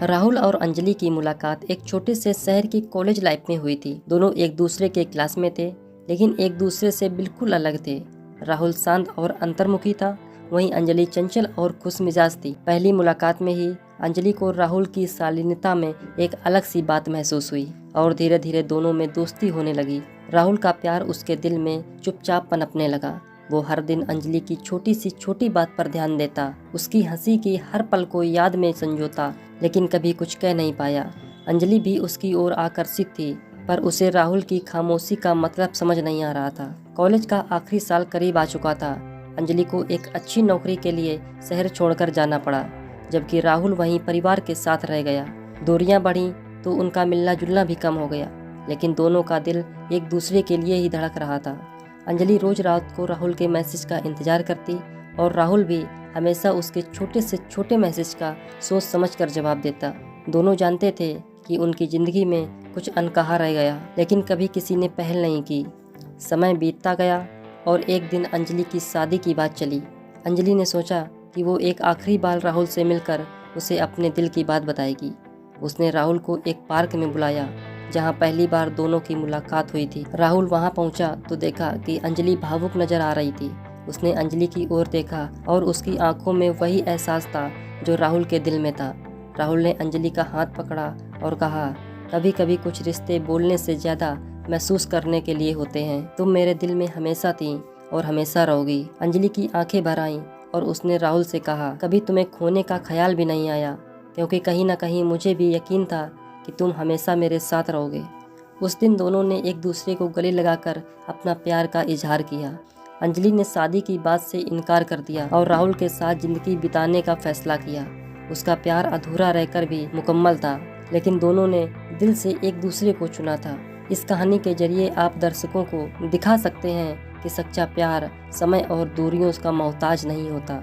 राहुल और अंजलि की मुलाकात एक छोटे से शहर की कॉलेज लाइफ में हुई थी। दोनों एक दूसरे के क्लास में थे, लेकिन एक दूसरे से बिल्कुल अलग थे। राहुल शांत और अंतर्मुखी था, वहीं अंजलि चंचल और खुश मिजाज थी। पहली मुलाकात में ही अंजलि को राहुल की शालीनता में एक अलग सी बात महसूस हुई और धीरे धीरे दोनों में दोस्ती होने लगी। राहुल का प्यार उसके दिल में चुपचाप पनपने लगा। वो हर दिन अंजलि की छोटी सी छोटी बात पर ध्यान देता, उसकी हंसी की हर पल को याद में संजोता, लेकिन कभी कुछ कह नहीं पाया। अंजलि भी उसकी ओर आकर्षित थी, पर उसे राहुल की खामोशी का मतलब समझ नहीं आ रहा था। कॉलेज का आखिरी साल करीब आ चुका था। अंजलि को एक अच्छी नौकरी के लिए शहर छोड़कर जाना पड़ा, जबकि राहुल वहीं परिवार के साथ रह गया। दूरियां बढ़ी तो उनका मिलना जुलना भी कम हो गया, लेकिन दोनों का दिल एक दूसरे के लिए ही धड़क रहा था। अंजलि रोज रात को राहुल के मैसेज का इंतजार करती और राहुल भी हमेशा उसके छोटे से छोटे मैसेज का सोच समझकर जवाब देता। दोनों जानते थे कि उनकी ज़िंदगी में कुछ अनकहा रह गया, लेकिन कभी किसी ने पहल नहीं की। समय बीतता गया और एक दिन अंजलि की शादी की बात चली। अंजलि ने सोचा कि वो एक आखिरी बार राहुल से मिलकर उसे अपने दिल की बात बताएगी। उसने राहुल को एक पार्क में बुलाया, जहां पहली बार दोनों की मुलाकात हुई थी। राहुल वहां पहुंचा तो देखा कि अंजलि भावुक नजर आ रही थी। उसने अंजलि की ओर देखा और उसकी आंखों में वही एहसास था जो राहुल के दिल में था। राहुल ने अंजलि का हाथ पकड़ा और कहा, कभी कभी कुछ रिश्ते बोलने से ज़्यादा महसूस करने के लिए होते हैं। तुम मेरे दिल में हमेशा थी और हमेशा रहोगी। अंजलि की आंखें भर आईं और उसने राहुल से कहा, कभी तुम्हें खोने का ख्याल भी नहीं आया, क्योंकि कहीं ना कहीं मुझे भी यकीन था कि तुम हमेशा मेरे साथ रहोगे। उस दिन दोनों ने एक दूसरे को गले लगाकर अपना प्यार का इजहार किया। अंजलि ने शादी की बात से इनकार कर दिया और राहुल के साथ जिंदगी बिताने का फैसला किया। उसका प्यार अधूरा रहकर भी मुकम्मल था, लेकिन दोनों ने दिल से एक दूसरे को चुना था। इस कहानी के जरिए आप दर्शकों को दिखा सकते हैं कि सच्चा प्यार समय और दूरियों का मोहताज नहीं होता।